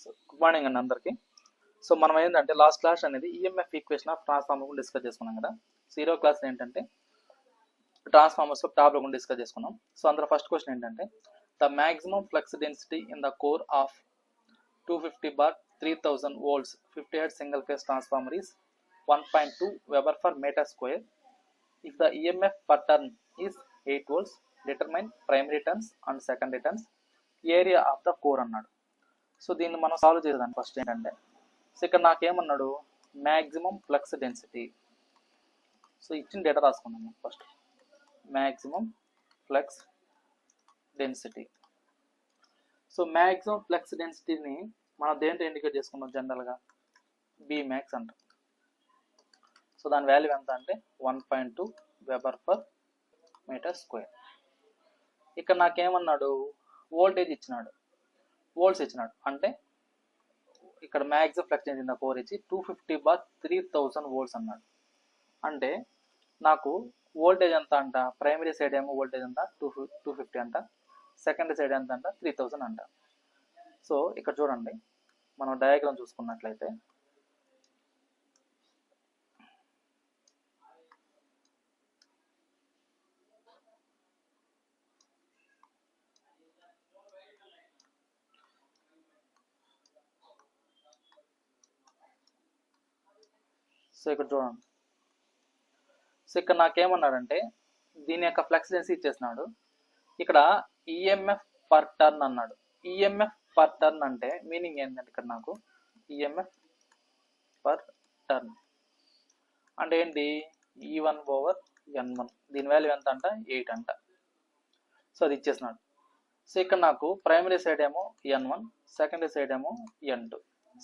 So good morning అండి అందరికీ. So మనం ఏంటంటే లాస్ట్ క్లాస్ అనేది ఈఎంఎఫ్ ఈక్వేషన్ ఆఫ్ ట్రాన్స్ఫార్మర్ గురించి డిస్కస్ చేసుకున్నాం కదా. జీరో క్లాస్ ఏంటంటే ట్రాన్స్ఫార్మర్స్ ప్రాబ్లం గురించి డిస్కస్ చేసుకున్నాం. సో అందులో ఫస్ట్ క్వశ్చన్ ఏంటంటే the maximum flux density in the core of 250/3000 volts 50 hertz single phase transformer is 1.2 Weber per meter square. If the EMF per turn is 8 volts, determine primary turns and secondary turns, area of the core అన్నాడు. So దీన్ని మనం solve చేసేదాన్ని first ఏంటంటే, so ఇక్కడ నాకేమన్నాడు maximum flux density. So ఇచ్చిన data రాసుకున్నాను first. Maximum flux density. So maximum flux డెన్సిటీని మనం దేంతో ఇండికేట్ చేసుకున్నాం జనరల్గా బి మ్యాక్స్ అంటాం. సో దాని వాల్యూ ఎంత అంటే 1.2 వెబర్ పర్ మీటర్ స్క్వేర్. ఇక్కడ నాకేమన్నాడు వోల్టేజ్ ఇచ్చినాడు, వోల్ట్స్ ఇచ్చినాడు. అంటే ఇక్కడ maximum flux density in the core ఇచ్చి 250/3000 volts అన్నాడు. అంటే నాకు వోల్టేజ్ ఎంత అంట, ప్రైమరీ సైడ్ ఏమో వోల్టేజ్ అంట 250 అంట, సెకండరీ సైడ్ ఎంత అంట 3000 అంట. సో ఇక్కడ చూడండి, మనం డయాగ్రామ్ చూసుకున్నట్లయితే సో ఇక్కడ చూడండి, సో ఇక్కడ నాకేమన్నాడంటే దీని యొక్క ఫ్లక్స్ డెన్సిటీ ఇచ్చేసినాడు. ఇక్కడ ఈఎంఎఫ్ పర్ టర్న్ అన్నాడు. ఈఎంఎఫ్ పర్ టర్న్ అంటే మీనింగ్ ఏంటంటే ఇక్కడ నాకు ఈఎంఎఫ్ పర్ టర్న్ అంటే ఏంటి, E1/N1. దీని వాల్యూ ఎంత అంట 8 అంట. సో అది ఇచ్చేసినాడు. సో ఇక్కడ నాకు ప్రైమరీ సైడ్ ఏమో N1, సెకండరీ సైడ్ ఏమో N2.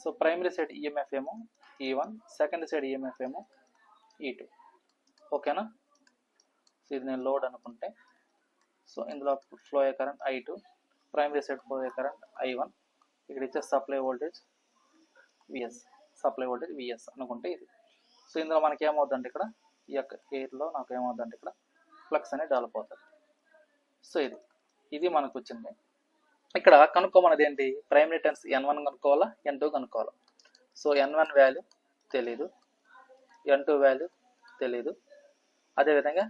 So primary side EMF ఏమో E1, సెకండరీ సైడ్ ఈఎంఎఫ్ ఏమో E2. ఓకేనా. సో ఇది నేను లోడ్ అనుకుంటే, సో ఇందులో ఫ్లో అయ్యే current I2, primary side flow అయ్యే కరెంట్ I1, ఇక్కడ ఇచ్చే supply voltage VS, supply voltage VS అనుకుంటే ఇది. సో ఇందులో మనకి ఏమవుతుందంటే ఇక్కడ ఈ యొక్క ఎయిర్లో నాకు ఏమవుతుందంటే ఇక్కడ ఫ్లక్స్ అనేది డెవలప్ అవుతుంది. సో ఇది మనకు వచ్చింది. ఇక్కడ కనుక్కోమన్నది ఏంటి, ప్రైమరీ టర్న్స్ N1 కనుక్కోవాలా, N2 కనుక్కోవాలా. సో N1 వాల్యూ తెలీదు, N2 వాల్యూ తెలీదు, అదేవిధంగా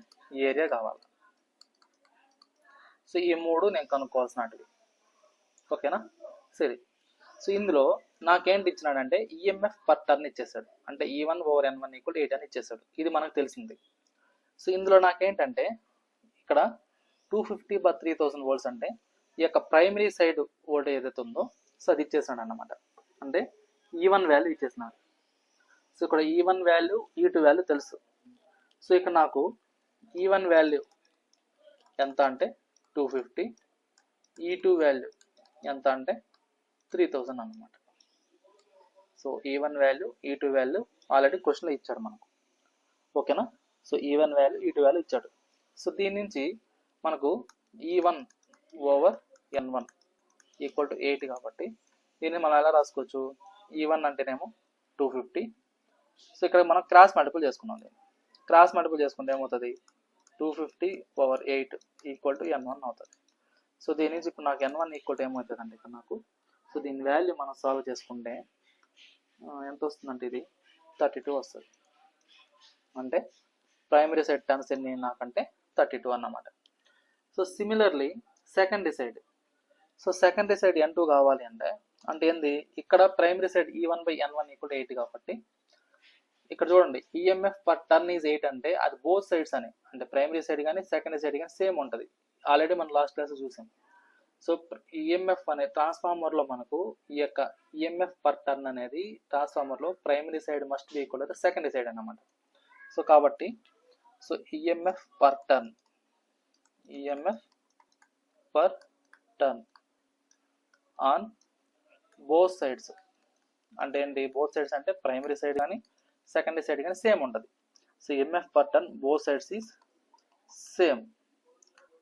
ఏరియా కావాలి. సో ఈ మూడు నేను కనుక్కోవాల్సినవి. ఓకేనా. సరే, సో ఇందులో నాకేంటి ఇచ్చినాడంటే ఈఎంఎఫ్ పర్ టర్న్ ఇచ్చేసాడు. అంటే E1/N1 = 8 అని ఇచ్చేసాడు. ఇది మనకు తెలిసింది. సో ఇందులో నాకేంటంటే ఇక్కడ 250/3000 volts అంటే ఈ యొక్క ప్రైమరీ సైడ్ వోల్టేజ్ ఏదైతే ఉందో సో అది ఇచ్చేసాడు అన్నమాట. అంటే E1 వాల్యూ ఇచ్చేసినాడు. సో ఇక్కడ E1 వాల్యూ, E2 వాల్యూ తెలుసు. సో ఇక్కడ నాకు E1 వాల్యూ ఎంత అంటే 250, E2 వాల్యూ ఎంత అంటే 3000 అన్నమాట. So E1 value, E2 value already క్వశ్చన్లో ఇచ్చాడు మనకు. ఓకేనా. So E1 value, E2 value ఇచ్చాడు. సో దీని నుంచి మనకు E1/N1 = 8 కాబట్టి దీన్ని మనం ఎలా రాసుకోవచ్చు, E1 అంటేనేమో 250. సో ఇక్కడ మనం క్రాస్ మల్టిపుల్ చేసుకున్నాం. క్రాస్ మల్టిపుల్ చేసుకుంటే ఏమవుతుంది, 250/8 = N1 అవుతుంది. సో దీని నుంచి ఇప్పుడు నాకు N1 = ఏమవుతుంది అంటే ఇక్కడ నాకు, సో దీని వాల్యూ మనం సాల్వ్ చేసుకుంటే ఎంత వస్తుందంటే ఇది 32 వస్తుంది. అంటే ప్రైమరీ సైడ్ టర్న్స్ ఎన్ని నాకంటే 32 అన్నమాట. So similarly secondary side, so secondary side N2 కావాలి అంటే ఏంది, ఇక్కడ ప్రైమరీ సైడ్ E1/N1 = 8 కాబట్టి ఇక్కడ చూడండి ఈఎంఎఫ్ పర్ టర్న్ ఈజ్ 8 అంటే అది బోత్ సైడ్స్ అని, అంటే ప్రైమరీ సైడ్ కానీ సెకండరీ సైడ్ కానీ సేమ్ ఉంటుంది. ఆల్రెడీ మనం లాస్ట్ క్లాస్ చూసాం. సో ఈఎంఎఫ్ అనే ట్రాన్స్ఫార్మర్లో మనకు ఈ యొక్క ఈఎంఎఫ్ పర్ టర్న్ అనేది ట్రాన్స్ఫార్మర్లో primary side must be equal to secondary side అన్నమాట. సో కాబట్టి so EMF per turn on both sides అంటే ఏంటి, బోత్ సైడ్స్ అంటే ప్రైమరీ సైడ్ కానీ సెకండరీ సైడ్ కానీ సేమ్ ఉంటుంది. So EMF per turn both sides is same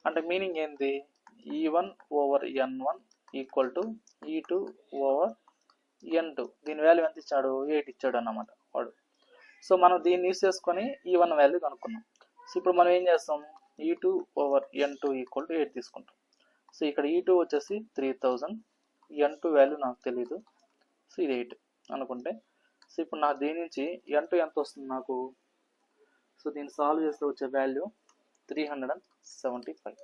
అంటే meaning ఏంది, E1/N1 = E2/N2. దీని వాల్యూ ఎంత ఇచ్చాడు, 8 ఇచ్చాడు అన్నమాట వాడు. సో మనం దీన్ని యూస్ చేసుకొని E1 వాల్యూ కనుక్కున్నాం. సో ఇప్పుడు మనం ఏం చేస్తాం, E2/N2 = 8 తీసుకుంటాం. సో ఇక్కడ E2 వచ్చేసి 3000, N2 వాల్యూ నాకు తెలీదు, సో ఇది 8 అనుకుంటే, సో ఇప్పుడు నా దీని నుంచి n2 ఎంత వస్తుంది నాకు? సో దీన్ని సాల్వ్ చేస్తే వచ్చే వాల్యూ 375.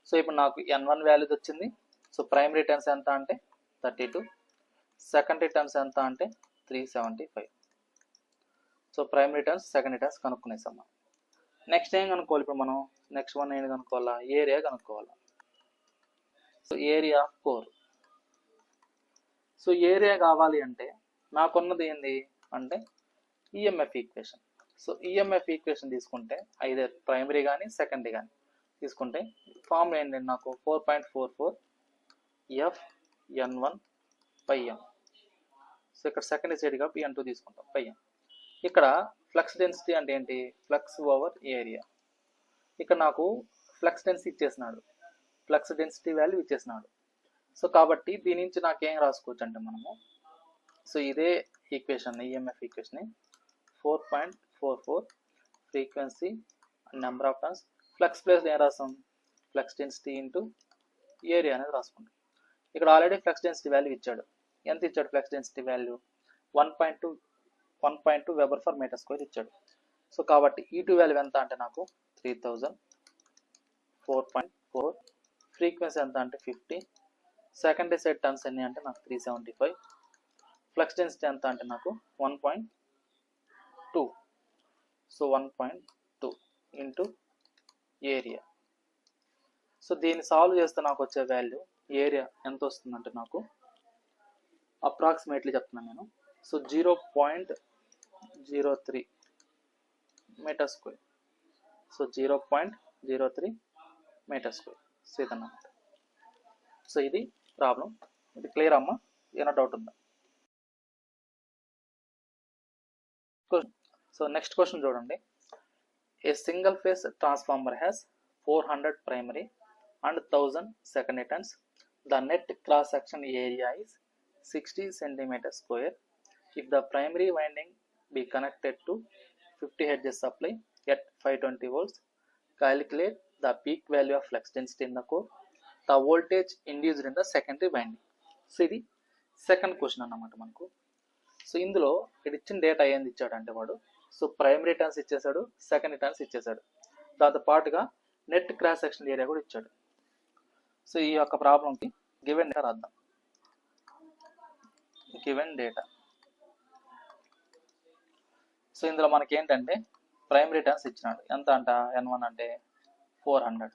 సో ఇప్పుడు నాకు n1 వాల్యూ వచ్చింది. సో ప్రైమరీ టర్మ్స్ ఎంత అంటే 32, సెకండరీ టర్మ్స్ ఎంత అంటే 375. So primary terms, secondary terms కనుక్కునేసాం మనం. నెక్స్ట్ ఏం కనుక్కోవాలి ఇప్పుడు మనం? నెక్స్ట్ వన్ ఏం కనుక్కోవాలా? ఏరియా కనుక్కోవాలి. So area of core. So area కావాలి అంటే నాకున్నది ఏంది అంటే EMF equation. So EMF equation తీసుకుంటే ఐదర్ ప్రైమరీ కానీ సెకండరీ కానీ తీసుకుంటే ఫార్ములా ఏంటంటే నాకు 4.44 F n1 phi M. So ఇక్కడ సెకండరీ సైడ్ కాబట్టి n2 తీసుకుంటాం పై ఎం. ఇక్కడ ఫ్లక్స్ డెన్సిటీ అంటే ఏంటి? Flux over area. ఇక్కడ నాకు ఫ్లక్స్ డెన్సిటీ ఇచ్చేసినాడు, ఫ్లక్స్ డెన్సిటీ వాల్యూ ఇచ్చేసినాడు. సో కాబట్టి దీని నుంచి నాకేం రాసుకోవచ్చు అంటే మనము, సో ఇదే equation EMF equation 4.44 frequency number of turns, flux place ఏం రాస్తాం? ఫ్లక్స్ డెన్సిటీ ఇంటూ ఏరియా అనేది రాసుకుంటాం. ఇక్కడ ఆల్రెడీ ఫ్లక్స్ డెన్సిటీ వాల్యూ ఇచ్చాడు. ఎంత ఇచ్చాడు flux density value? 1.2 weber per metre square ఇచ్చాడు. సో కాబట్టి E2 వాల్యూ ఎంత అంటే నాకు 3000, 4.4, ఫ్రీక్వెన్సీ ఎంత అంటే 50, సెకండరీ సైడ్ టర్న్స్ ఎన్ని అంటే నాకు 375, ఫ్లక్స్ డెన్సిటీ ఎంత అంటే నాకు 1.2. So 1.2 into area. సో దీన్ని సాల్వ్ చేస్తే నాకు వచ్చే వాల్యూ ఏరియా ఎంత వస్తుందంటే నాకు అప్రాక్సిమేట్లీ చెప్తున్నాను నేను. So 0.03 metre square. So 0.03 metre square. So ఇదన్నమాట. సో ఇది ప్రాబ్లం. ఇది క్లియర్ అమ్మా? ఏమైనా డౌట్ ఉందా? సో నెక్స్ట్ క్వశ్చన్ చూడండి. A single phase transformer has 400 primary and 1000 secondary turns. The net cross section area is 60 centimeter square. If the primary winding be connected to 50 Hz supply at 520 volts, calculate the peak value of flux density in the core, the voltage induced in the secondary winding. So ఇది second question అన్నమాట మనకు. So ఇందులో ఇది ఇచ్చిన data ఏంది ఇచ్చాడు అంటే వాడు, సో ప్రైమరీ టర్న్స్ ఇచ్చేసాడు, సెకండరీ టర్న్స్ ఇచ్చేసాడు, దాంతో పాటుగా నెట్ క్రాస్ సెక్షన్ ఏరియా కూడా ఇచ్చాడు. సో ఈ యొక్క ప్రాబ్లంకి గివెన్ డేటా రాద్దాం. Given data. సో ఇందులో మనకి ఏంటంటే ప్రైమరీ టర్న్స్ ఇచ్చినాడు. ఎంత అంట? n1 అంటే 400,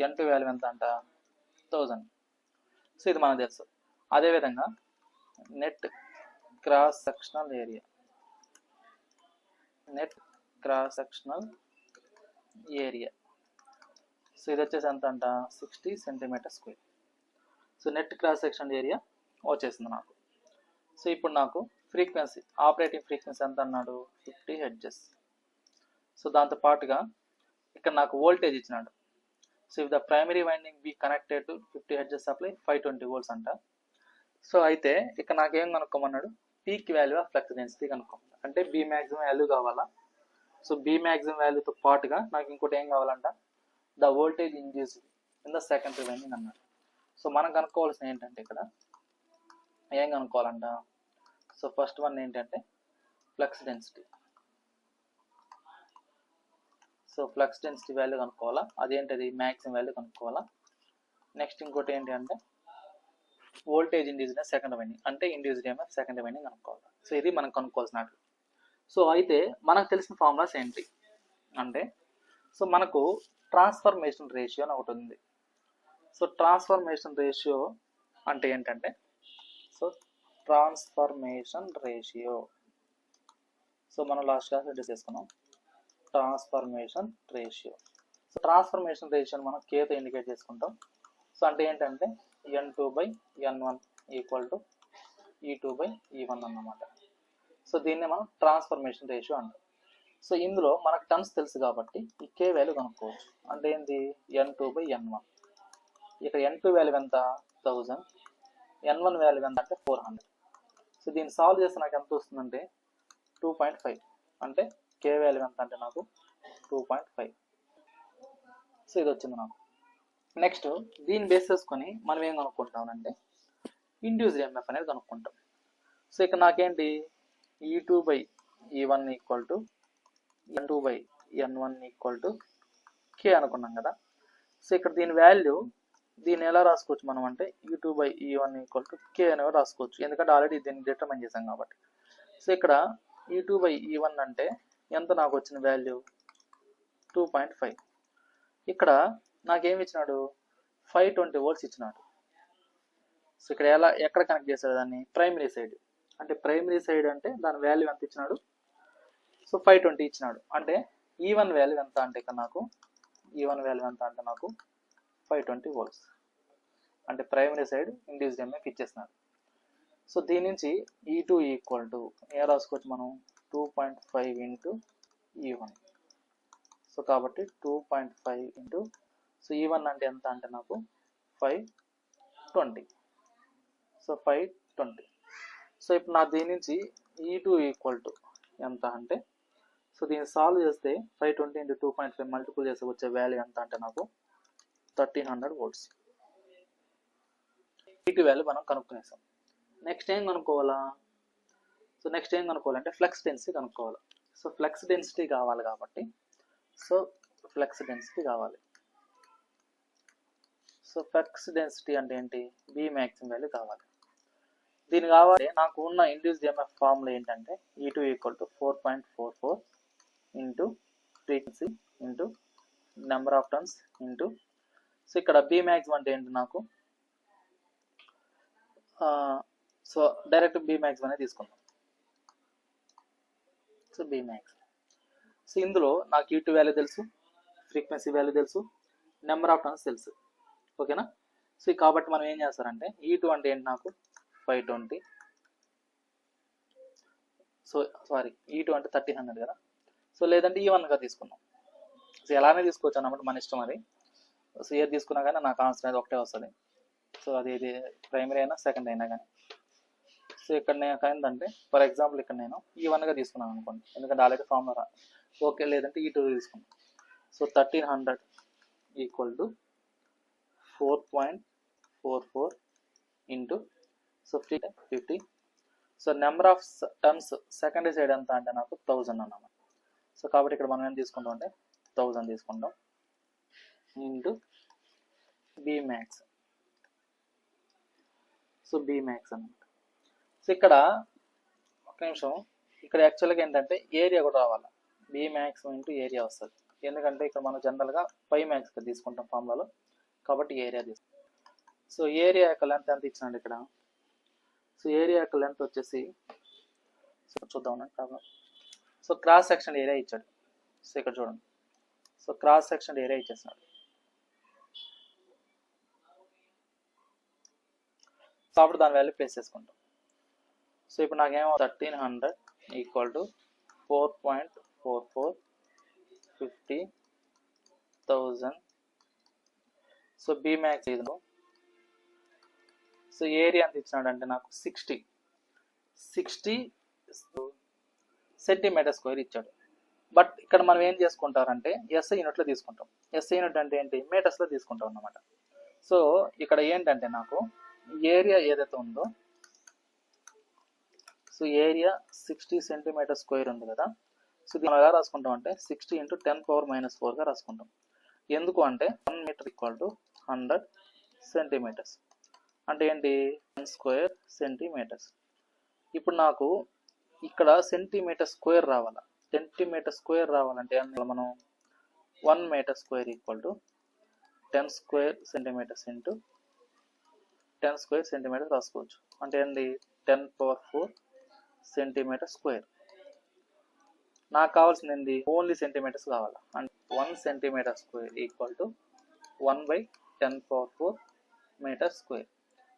n2 వాల్యూ ఎంత అంట? 1000. సో ఇది మనకు తెలుసు. అదేవిధంగా net cross sectional area, net cross sectional area. So ఇది వచ్చేసి ఎంత అంట? 60 centimetre square. So net cross section area వచ్చేసింది నాకు. సో ఇప్పుడు నాకు ఫ్రీక్వెన్సీ, ఆపరేటింగ్ ఫ్రీక్వెన్సీ ఎంత అన్నాడు? 50 Hz. సో దాంతో పాటుగా ఇక్కడ నాకు వోల్టేజ్ ఇచ్చినాడు. So if the primary winding be connected to 50 Hz supply 520 volts అంట. సో అయితే ఇక్కడ నాకేం కనుక్కోమన్నాడు? Peak value of flux density కనుక్కోమన్నాడు. అంటే బి మ్యాక్సిమం వాల్యూ కావాలా? సో బి మ్యాక్సిమం వాల్యూతో పాటుగా నాకు ఇంకోటి ఏం కావాలంట? The voltage induced in the secondary winding అన్నాడు. సో మనం కనుక్కోవాల్సిన ఏంటంటే ఇక్కడ ఏం కనుక్కోవాలంట? సో ఫస్ట్ వన్ ఏంటంటే flux density. So flux density value కనుక్కోవాలా, అదేంటది? మ్యాక్సిమం వాల్యూ కనుక్కోవాలా. నెక్స్ట్ ఇంకోటి ఏంటి అంటే వోల్టేజ్ ఇండ్యూస్డ్ సెకండ్ వైండింగ్, అంటే ఇండ్యూస్డ్ EMF సెకండ్ వైండింగ్ కనుక్కోవాలి. సో ఇది మనం కనుక్కోవాల్సినట్లు. సో అయితే మనకు తెలిసిన ఫార్ములాస్ ఏంటి అంటే, సో మనకు ట్రాన్స్ఫర్మేషన్ రేషియో అని ఒకటి ఉంది. సో ట్రాన్స్ఫర్మేషన్ రేషియో అంటే ఏంటంటే, సో ట్రాన్స్ఫర్మేషన్ రేషియో, సో మనం లాస్ట్ క్లాస్ డిస్కస్ చేసుకున్నాం ట్రాన్స్ఫర్మేషన్ రేషియో. సో ట్రాన్స్ఫర్మేషన్ రేషియోని మనం కేతో ఇండికేట్ చేసుకుంటాం. సో అంటే ఏంటంటే n2/n1 ఈక్వల్ టు E2/E1 అన్నమాట. సో దీన్నే మనం ట్రాన్స్ఫర్మేషన్ రేషియో అంటాం. సో ఇందులో మనకు టర్న్స్ తెలుసు కాబట్టి ఈ కే వాల్యూ కనుక్కోవచ్చు. అంటే ఏంటి? n2/n1. ఇక్కడ n2 వాల్యూ ఎంత? 1000, n1 వాల్యూ ఎంత అంటే 400. సో దీన్ని సాల్వ్ చేస్తే నాకు ఎంత వస్తుందంటే 2.5. అంటే కే వాల్యూ ఎంత అంటే నాకు 2.5. సో ఇది వచ్చింది నాకు. నెక్స్ట్ దీన్ని బేస్ చేసుకొని మనం ఏం కనుక్కుంటామంటే ఇండ్యూస్డ్ ఈఎంఎఫ్ అనేది కనుక్కుంటాం. సో ఇక్కడ నాకేంటి E2/E1 equal to N2/N1 equal to K అనుకున్నాం కదా. సో ఇక్కడ దీన్ని ఎలా రాసుకోవచ్చు మనం అంటే E2/E1 ఈక్వల్ టు K అనేవి రాసుకోవచ్చు, ఎందుకంటే ఆల్రెడీ దీన్ని డిటర్మైన్ చేసాం కాబట్టి. సో ఇక్కడ E2/E1 అంటే ఎంత నాకు వచ్చిన వాల్యూ 2.5. ఇక్కడ నాకేమి ఇచ్చినాడు 520 volts ఇచ్చినాడు. సో ఇక్కడ ఎక్కడ కనెక్ట్ చేశాడు దాన్ని, ప్రైమరీ సైడ్. అంటే ప్రైమరీ సైడ్ అంటే దాని వాల్యూ ఎంత ఇచ్చినాడు, సో 520 ఇచ్చినాడు. అంటే E1 వాల్యూ ఎంత అంటే ఇక్కడ నాకు E1 వాల్యూ ఎంత అంటే నాకు 520 volts. అంటే ప్రైమరీ సైడ్ ఇండ్యూస్డ్ ఈఎంఎఫ్ ఇచ్చేస్తున్నాడు. సో దీని నుంచి E2 ఈక్వల్ టు ఏం రాసుకోవచ్చు మనం 2.5 ఇంటూ E1. సో కాబట్టి 2.5 ఇంటూ సో E1 అంటే ఎంత అంటే నాకు 520. సో 520. సో ఇప్పుడు నా దీని నుంచి E2 ఈక్వల్ టు ఎంత అంటే, సో దీన్ని సాల్వ్ చేస్తే 520 ఇంటూ 2.5 మల్టిపుల్ చేస్తే వచ్చే వాల్యూ ఎంత అంటే నాకు 1300 volts. E2 వాల్యూ మనం కనుక్కునేసాం. నెక్స్ట్ ఏం కనుక్కోవాలా, సో నెక్స్ట్ ఏం కనుక్కోవాలంటే ఫ్లక్స్ డెన్సిటీ కనుక్కోవాలి. సో ఫ్లక్స్ డెన్సిటీ కావాలి కాబట్టి సో ఫ్లక్స్ డెన్సిటీ కావాలి. సో ఫ్లక్స్ డెన్సిటీ అంటే ఏంటి, బి మ్యాక్సిమం వాల్యూ కావాలి. దీని కావాలి నాకు ఉన్న ఇండ్యూస్డ్ ఈఎంఎఫ్ ఫార్ములా ఏంటంటే E2 equal to 4.44 into frequency into number of turns into, so ఇక్కడ బి మ్యాక్సిమం అంటే ఏంటి నాకు, సో డైరెక్ట్ బి మ్యాక్సిమం అనేది తీసుకుందాం. సో బి మ్యాక్స్, సో ఇందులో నాకు E2 వాల్యూ తెలుసు, ఫ్రీక్వెన్సీ వాల్యూ తెలుసు, నెంబర్ ఆఫ్ టర్న్స్ తెలుసు. ఓకేనా. సో కాబట్టి మనం ఏం చేస్తారంటే E2 అంటే ఏంటి నాకు 520, సో సారీ E2 అంటే 1300 కదా. సో లేదంటే E1గా తీసుకుందాం. సో ఎలానే తీసుకోవచ్చు అన్నమాట, మన ఇష్టం అది. సో ఏది తీసుకున్నా కానీ నాకు ఆన్సర్ అనేది ఒకటే వస్తుంది. సో అది ఇది ప్రైమరీ అయినా సెకండ్ అయినా కానీ. సో ఇక్కడ నేను ఏంటంటే ఫర్ ఎగ్జాంపుల్ ఇక్కడ నేను E1గా తీసుకున్నాను అనుకోండి, ఎందుకంటే ఆల్రెడీ ఫార్ములా. ఓకే, లేదంటే E2 తీసుకున్నాను. So 1300 equal to 4.44 into so 50. So number of turns secondary side ఎంత అంటే నాకు 1000 అన్నమాట. సో కాబట్టి ఇక్కడ మనం ఏం తీసుకుంటాం అంటే 1000 తీసుకుంటాం into B max. So B max అన్నమాట. సో ఇక్కడ ఒక నిమిషం, ఇక్కడ యాక్చువల్గా ఏంటంటే ఏరియా కూడా రావాలి, బి మ్యాక్స్ ఇంటూ ఏరియా వస్తుంది. ఎందుకంటే ఇక్కడ మనం జనరల్గా పై మ్యాక్స్ తీసుకుంటాం ఫార్ములాలో, కాబట్టి ఏరియా తీసుకుంటాం. సో ఏరియా యొక్క లెంత్ ఎంత ఇచ్చినాడు ఇక్కడ, సో ఏరియా యొక్క లెంత్ వచ్చేసి సో చూద్దాం problem. So cross section area ఇచ్చాడు. సో ఇక్కడ చూడండి, సో క్రాస్ సెక్షన్ ఏరియా ఇచ్చేస్తున్నాడు. సో అప్పుడు దాని వాల్యూ ప్లేస్ చేసుకుంటాం. సో ఇప్పుడు నాకేమో 1300 equal to 4.44 50,000. So B max ఇది. సో ఏరియా ఎంత ఇచ్చినాడు అంటే నాకు 60 సెంటీమీటర్ స్క్వేర్ ఇచ్చాడు. బట్ ఇక్కడ మనం ఏం చేసుకుంటారంటే ఎస్ఐ యూనిట్లో తీసుకుంటాం. ఎస్ఐ యూనిట్ అంటే ఏంటి, మీటర్స్లో తీసుకుంటాం అన్నమాట. సో ఇక్కడ ఏంటంటే నాకు ఏరియా ఏదైతే ఉందో, సో ఏరియా 60 సెంటీమీటర్ స్క్వేర్ ఉంది కదా. సో దీన్ని ఎలా రాసుకుంటాం అంటే 60 ఇంటూ 10⁻⁴ రాసుకుంటాం. ఎందుకు అంటే 1 మీటర్ ఈక్వల్ టు 100 సెంటీమీటర్స్. అంటే ఏంటి 10 స్క్వేర్ సెంటీమీటర్స్. ఇప్పుడు నాకు ఇక్కడ సెంటీమీటర్ స్క్వేర్ రావాలా, సెంటీమీటర్ స్క్వేర్ రావాలంటే మనం 1 metre square equal to 10 square centimetres into 10 square centimetres రాసుకోవచ్చు. అంటే ఏంటి 10⁴ సెంటీమీటర్ స్క్వేర్. నాకు కావాల్సింది ఏంటి, ఓన్లీ సెంటీమీటర్స్ కావాలా. అంటే 1 centimetre square equal to 1/10⁴ metre square.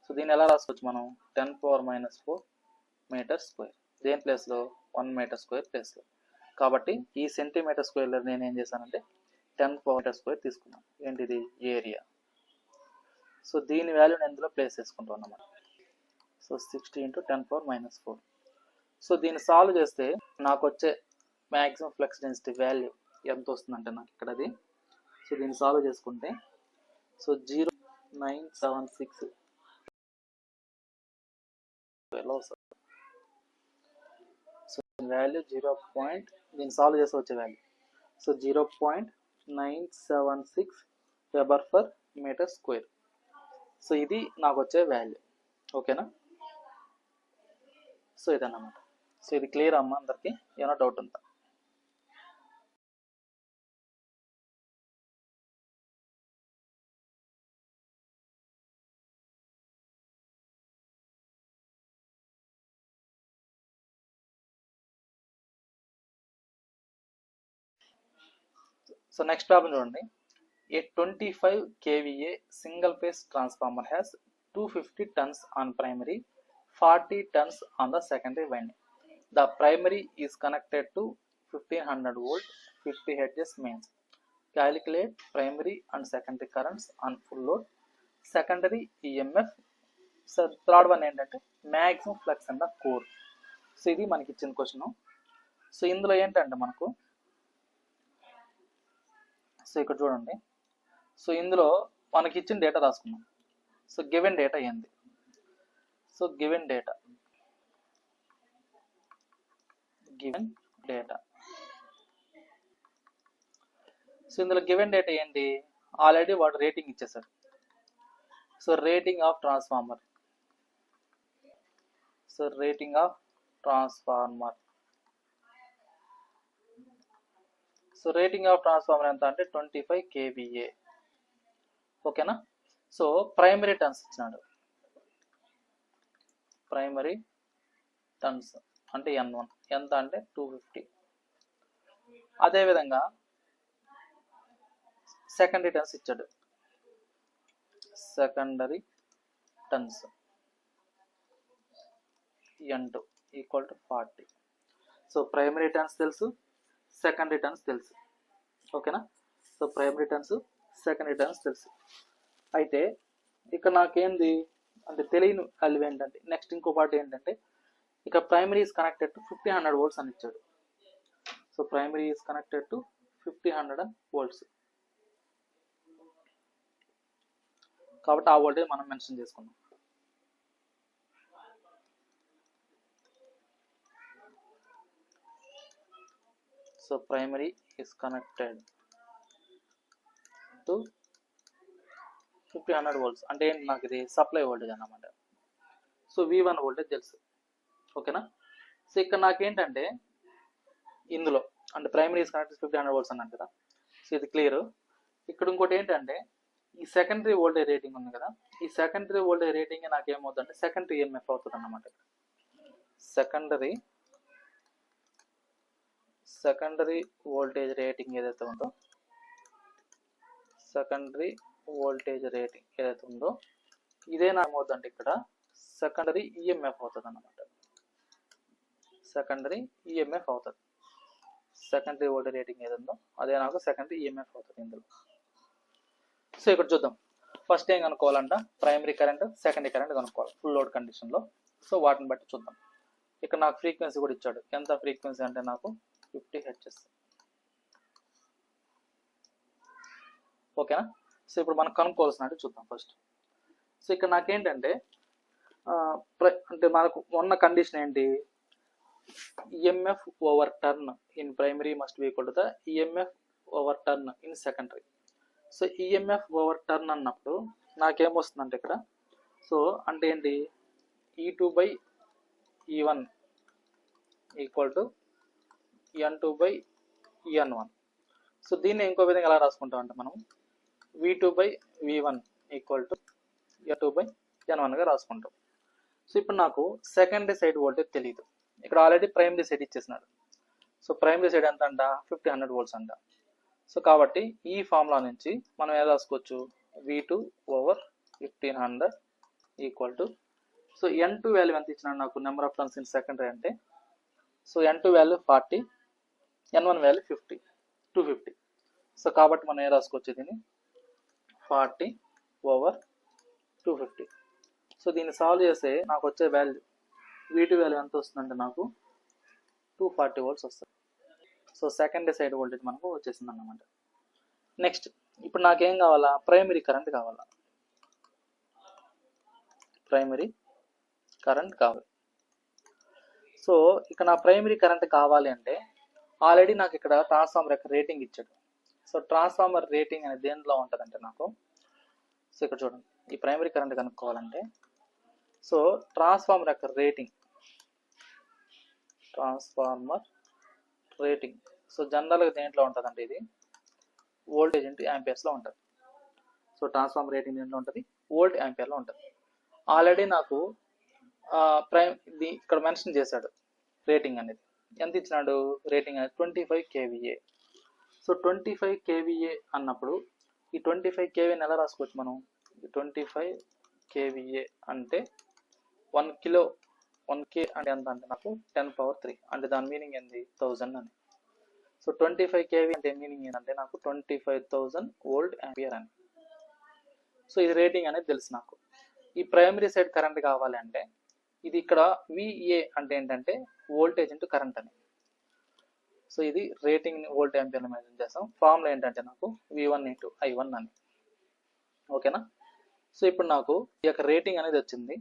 So దీన్ని ఎలా రాసుకోవచ్చు మనం 10⁻⁴ మీటర్ స్క్వేర్. దేని ప్లేస్లో 1 మీటర్ స్క్వేర్ ప్లేస్లో. కాబట్టి ఈ సెంటీమీటర్ స్క్వేర్లో నేను ఏం చేశానంటే 10 స్క్వేర్ తీసుకున్నాను. ఏంటిది ఏరియా. సో దీని వాల్యూని ఎందులో ప్లేస్ చేసుకుంటాం అన్నమాట. So 60 into 10⁻⁴. సో దీన్ని సాల్వ్ చేస్తే నాకు వచ్చే మ్యాక్సిమం ఫ్లక్స్ డెన్సిటీ వాల్యూ ఎంత వస్తుందంటే నాకు ఇక్కడ అది. సో దీన్ని సాల్వ్ చేసుకుంటే సో 0.976 ఎలా వస్తుంది? So value 0. దీన్ని సాల్వ్ చేసి వచ్చే value so 0.976 weber per metre square. So ఇది నాకు వచ్చే వాల్యూ. ఓకేనా? సో ఇదన్నమాట. సో ఇది క్లియర్ అమ్మా అందరికి? ఏమైనా డౌట్ ఉందా? So next problem చూడండి. A 25 kVA single phase transformer has 250 tons on primary, 40 tons on the secondary winding. The primary is connected to 1500 volt 50 hertz mains. Calculate primary and secondary currents on full load. Secondary EMF. So third one ఏంటంటే maximum flux in the core. So ఇది మనకి ఇచ్చిన question. So ఇందులో ఏంటంటే మనకు so ఇక్కడ చూడండి. So ఇందులో మనకి ఇచ్చిన డేటా రాసుకున్నాం. సో గివెన్ డేటా ఏంది? సో గివెన్ డేటా సో ఇందులో గివెన్ డేటా ఏంటి? ఆల్రెడీ వాడు రేటింగ్ ఇచ్చేసారు. So rating of transformer. So rating of transformer so rating of transformer ఎంత అంటే 25 kVA. ఓకేనా? సో ప్రైమరీ టన్స్ ఇచ్చినాడు. ప్రైమరీ టన్స్ అంటే N1 ఎంత అంటే 250. అదేవిధంగా సెకండరీ టన్స్ ఇచ్చాడు. Secondary turns N2 equal to 40. So primary turns తెలుసు, సెకండరీ టన్స్ తెలుసు. ఓకేనా? So primary turns, secondary turns తెలుసు. అయితే ఇక్కడ నాకేంది అంటే తెలియని వాల్యూ ఏంటంటే నెక్స్ట్ ఇంకో పార్ట్ ఏంటంటే ఇక primary is connected to 1500 volts అని ఇచ్చాడు. So primary is connected to 1500 volts. కాబట్టి ఆ వోల్టేజ్ మనం మెన్షన్ చేసుకున్నాం. So primary is connected to 1500 volts అంటే ఏంటి? నాకు ఇది సప్లై వోల్టేజ్ అన్నమాట. సో V1 వోల్టేజ్ తెలుసు. ఓకేనా? సో ఇక్కడ నాకేంటంటే ఇందులో అంటే ప్రైమరీ ఈస్ కనెక్టెడ్ 1500 volts అన్నాను కదా. సో ఇది క్లియర్. ఇక్కడ ఇంకోటి ఏంటంటే ఈ సెకండరీ వోల్టేజ్ రేటింగ్ ఉంది కదా, ఈ సెకండరీ వోల్టేజ్ రేటింగ్ నాకేమవుతుందంటే సెకండరీ EMF అవుతుంది అన్నమాట. సెకండరీ వోల్టేజ్ రేటింగ్ ఏదైతే ఉందో ఇదే నాకేమవుతుందంటే ఇక్కడ సెకండరీ EMF అవుతుంది అన్నమాట. సెకండరీ EMF అవుతుంది. సెకండరీ వోల్టేజ్ రేటింగ్ ఏదో అదే నాకు సెకండరీ EMF అవుతుంది ఇందులో. సో ఇక్కడ చూద్దాం. ఫస్ట్ ఏం కనుక్కోవాలంట? ప్రైమరీ కరెంట్, సెకండరీ కరెంట్ కనుక్కోవాలి ఫుల్ లోడ్ కండిషన్లో. సో వాటిని బట్టి చూద్దాం. ఇక్కడ నాకు ఫ్రీక్వెన్సీ కూడా ఇచ్చాడు. ఎంత ఫ్రీక్వెన్సీ అంటే నాకు 50 Hz. ఓకేనా? సో ఇప్పుడు మనం కనుక్కోవాల్సినట్టు చూద్దాం ఫస్ట్. సో ఇక్కడ నాకేంటంటే అంటే మనకు ఉన్న కండిషన్ ఏంటి? EMF over turn in primary must be equal to the EMF over turn in secondary. So EMF over turn అన్నప్పుడు నాకేమొస్తుందంటే ఇక్కడ సో అంటే ఏంటి? E2/E1 equal to N2/En1. So దీన్ని ఇంకో విధంగా ఎలా రాసుకుంటాం అంటే మనం V2/V1 ఈక్వల్ టు N2/N1గా రాసుకుంటాం. సో ఇప్పుడు నాకు సెకండరీ సైడ్ వోల్టేజ్ తెలియదు. ఇక్కడ ఆల్రెడీ ప్రైమరీ సైడ్ ఇచ్చేసినాడు. సో ప్రైమరీ సైడ్ ఎంత అంట? 1500 volts అంట. సో కాబట్టి ఈ ఫార్ములా నుంచి మనం ఏం రాసుకోవచ్చు? V2/1500 equal to so N2 value ఎంత ఇచ్చినాడు నాకు? Number of turns in secondary అంటే so N2 value 40, N1 value 250. So కాబట్టి మనం ఏం రాసుకోవచ్చు? దీన్ని 40/250. సో దీన్ని సాల్వ్ చేస్తే నాకు వచ్చే వాల్యూ V2 వాల్యూ ఎంత వస్తుందంటే నాకు 240 volts వస్తుంది. సో సెకండరీ సైడ్ వోల్టేజ్ మనకు వచ్చేసింది అన్నమాట. నెక్స్ట్ ఇప్పుడు నాకేం కావాలా? ప్రైమరీ కరెంట్ కావాలా. ప్రైమరీ కరెంట్ కావాలి. సో ఇక్కడ నా ప్రైమరీ కరెంట్ కావాలి అంటే ఆల్రెడీ నాకు ఇక్కడ ట్రాన్స్ఫార్మర్ యొక్క రేటింగ్ ఇచ్చాడు. సో ట్రాన్స్ఫార్మర్ రేటింగ్ అనేది దేంట్లో ఉంటుందంటే నాకు, సో ఇక్కడ చూడండి, ఈ ప్రైమరీ కరెంట్ కనుక్కోవాలంటే సో ట్రాన్స్ఫార్మర్ యొక్క రేటింగ్, ట్రాన్స్ఫార్మర్ రేటింగ్ సో జనరల్గా దేంట్లో ఉంటుందంటే ఇది వోల్టేజ్ ఇంటూ యాంపియర్స్లో ఉంటుంది. సో ట్రాన్స్ఫార్మర్ రేటింగ్ దేంట్లో ఉంటుంది, వోల్ట్ యాంపియర్లో ఉంటుంది. ఆల్రెడీ నాకు ఇక్కడ మెన్షన్ చేశాడు రేటింగ్ అనేది. ఎంత ఇచ్చినాడు రేటింగ్ అనేది 25 kVA. సో 25 kVA అన్నప్పుడు ఈ 25 kVAని ఎలా రాసుకోవచ్చు మనం, 25 kVA అంటే 1K అంటే ఎంత అంటే నాకు 10⁻³ అంటే దాని మీనింగ్ ఏంది 1000 అని. సో 25 kV అంటే మీనింగ్ ఏంటంటే నాకు 25,000 వోల్ట్ యాంపియర్ అని. సో ఇది రేటింగ్ అనేది తెలుసు నాకు. ఈ ప్రైమరీ సైడ్ కరెంట్ కావాలి అంటే ఇది ఇక్కడ VA అంటే ఏంటంటే వోల్టేజ్ ఇంటూ కరెంట్ అని. సో ఇది రేటింగ్ వోల్ట్ యాంపియర్లో మెజర్ చేస్తాం. ఫార్ములా ఏంటంటే నాకు V1 ఇంటూ I1 అని. ఓకేనా. సో ఇప్పుడు నాకు ఈ యొక్క రేటింగ్ అనేది వచ్చింది.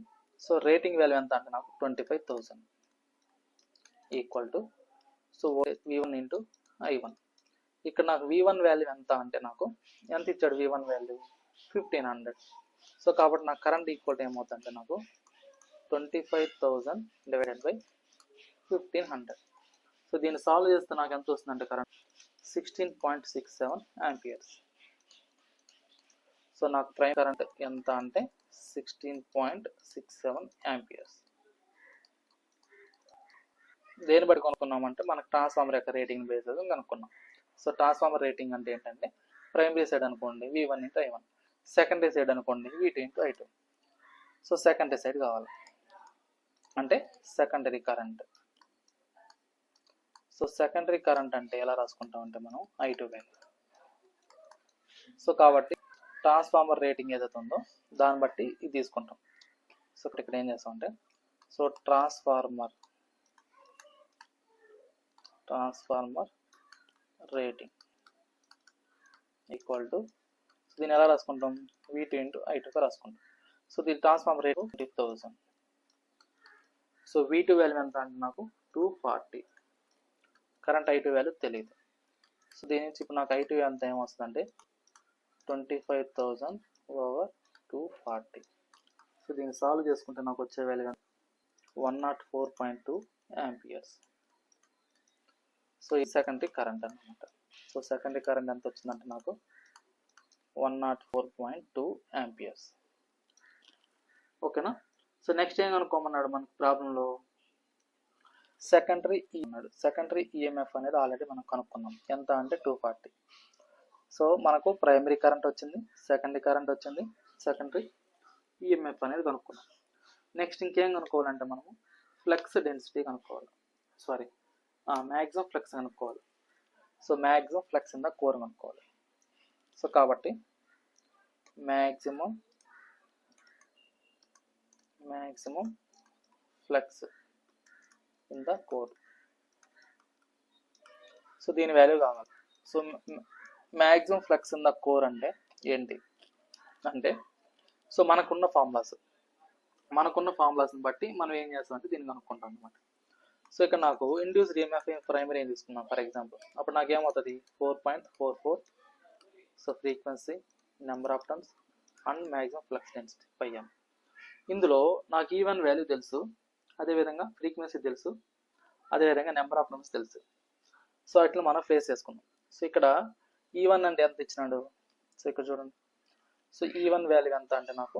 సో రేటింగ్ వాల్యూ ఎంత అంటే నాకు 25,000 equal to so V1 into I1. ఇక్కడ నాకు V1 వాల్యూ ఎంత అంటే నాకు ఎంత ఇచ్చాడు, V1 వాల్యూ 1500. సో కాబట్టి నాకు కరెంట్ ఈక్వల్ టు ఏమవుతుందంటే నాకు 25,000 డివైడెడ్ బై 1500. సో దీన్ని సాల్వ్ చేస్తే నాకు ఎంత వస్తుందంటే కరెంట్ 16.67 యాంపియర్స్. సో నాకు ప్రైమ్ కరెంట్ ఎంత అంటే 16.67 యాంపియర్స్. దేని బట్టి కనుక్కున్నామంటే మనకు ట్రాన్స్ఫార్మర్ యొక్క రేటింగ్ బేస్ కనుక్కున్నాం. సో ట్రాన్స్ఫార్మర్ రేటింగ్ అంటే ఏంటంటే ప్రైమరీ సైడ్ అనుకోండి V1 into I1, secondary side అనుకోండి V2 into I2. So secondary side కావాలి అంటే secondary current. So secondary current అంటే ఎలా రాసుకుంటాం అంటే మనం I2 వాల్యూ. సో కాబట్టి ట్రాన్స్ఫార్మర్ రేటింగ్ ఏదైతే ఉందో దాన్ని బట్టి ఇది తీసుకుంటాం. సో ఇక్కడ ఏం చేస్తాం అంటే so transformer rating equal to దీన్ని ఎలా రాసుకుంటాం V2 ఇంటూ I2గా రాసుకుంటాం. సో దీని transformer rate 20,000. So V2 value ఎంత అంటే నాకు 240. కరెంట్ I2 వాల్యూ తెలియదు. సో దీని నుంచి ఇప్పుడు నాకు I2 ఎంత ఏమొస్తుందంటే 25,000 ఓవర్ 240. సో దీన్ని సాల్వ్ చేసుకుంటే నాకు వచ్చే వాల్యూ 104.2 యాంపియర్స్. సో ఈ సెకండరీ కరెంట్ అనమాట. సో సెకండరీ కరెంట్ ఎంత వచ్చిందంటే నాకు 104.2 యాంపియర్స్. ఓకేనా. సో నెక్స్ట్ ఏం కనుక్కోమన్నాడు మనకు ప్రాబ్లంలో, సెకండరీ అన్నాడు. సెకండరీ ఈఎంఎఫ్ అనేది ఆల్రెడీ మనం కనుక్కున్నాం, ఎంత అంటే 240. సో మనకు ప్రైమరీ కరెంట్ వచ్చింది, సెకండరీ కరెంట్ వచ్చింది, సెకండరీ ఈఎంఎఫ్ అనేది కనుక్కున్నాం. నెక్స్ట్ ఇంకేం కనుక్కోవాలంటే మనము ఫ్లక్స్ డెన్సిటీ కనుక్కోవాలి, మ్యాక్సిమం ఫ్లక్స్ కనుక్కోవాలి. So maximum flux in the core కనుక్కోవాలి. సో కాబట్టి maximum flux in the core. So దీని వాల్యూ కావాలి. So maximum flux in the core అంటే ఏంటి అంటే సో మనకున్న ఫార్ములాస్ని బట్టి మనం ఏం చేస్తామంటే దీన్ని కనుక్కుంటాం అనమాట. సో ఇక్కడ నాకు ఇండ్యూస్డ్ ఈఎంఎఫ్ ప్రైమరీ ఏం తీసుకున్నాం ఫర్ ఎగ్జాంపుల్, అప్పుడు నాకు ఏమవుతుంది 4.44. So frequency, number of turns and maximum flux density πm. ఇందులో నాకు E1 వాల్యూ తెలుసు, అదేవిధంగా ఫ్రీక్వెన్సీ తెలుసు, అదేవిధంగా నెంబర్ ఆఫ్ టర్న్స్ తెలుసు. సో అట్లా మనం ప్లేస్ చేసుకున్నాం. సో ఇక్కడ E1 అంటే ఎంత ఇచ్చినాడు, సో ఇక్కడ చూడండి. సో E1 వాల్యూ ఎంత అంటే నాకు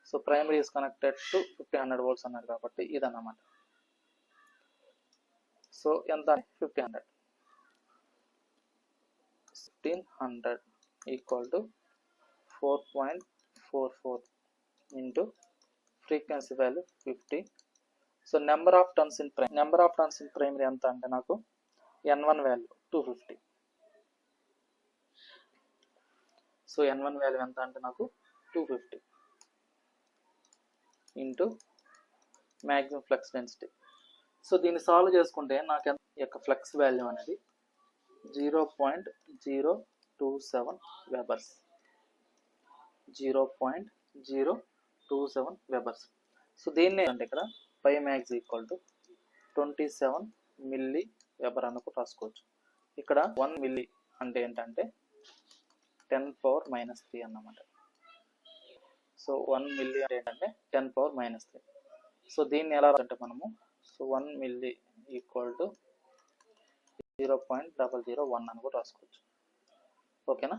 so primary is connected to 1500 volts అన్నారు కాబట్టి ఇదన్నమాట. సో ఎంత 1500 equal to 4.44 into frequency value 50. So number of turns in primary ఎంత అంటే నాకు N1 value 250. So N1 value ఎంత అంటే నాకు 250 into maximum flux density. So దీన్ని సాల్వ్ చేసుకుంటే నాకు ఎంత యొక్క ఫ్లక్స్ వాల్యూ అనేది 0.027 వెబర్స్. 0.027 వెబర్స్. సో దీన్ని అంటే ఇక్కడ πmax equal to 27 milli weber అని కూడా రాసుకోవచ్చు. ఇక్కడ 1 మిల్లీ అంటే ఏంటంటే 10⁻³ అన్నమాట. సో 1 మిల్లీ అంటే ఏంటంటే 10⁻³. సో దీన్ని ఎలా రాయాలంటే మనము, సో 1 మిల్లీ ఈక్వల్ టు 0.001 అని కూడా రాసుకోవచ్చు. ఓకేనా?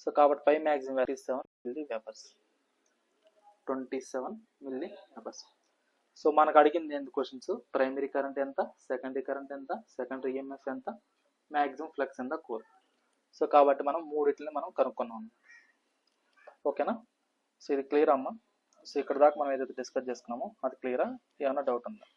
సో కాబట్టి phi maximum value 7 milli webers, 27 milli webers. So మనకు అడిగింది ఏంటి క్వశ్చన్స్, ప్రైమరీ కరెంట్ ఎంత, సెకండరీ కరెంట్ ఎంత, సెకండరీ ఈఎంఎఫ్ ఎంత, మ్యాక్సిమం ఫ్లక్స్ ఎంత కోర్. సో కాబట్టి మనం మూడిట్లని మనం కనుక్కున్నాం. ఓకేనా? సో ఇది క్లియర్ అమ్మా? సో ఇక్కడ దాకా మనం ఏదైతే డిస్కస్ చేసుకున్నామో అది క్లియరా? ఏమైనా డౌట్ ఉందా?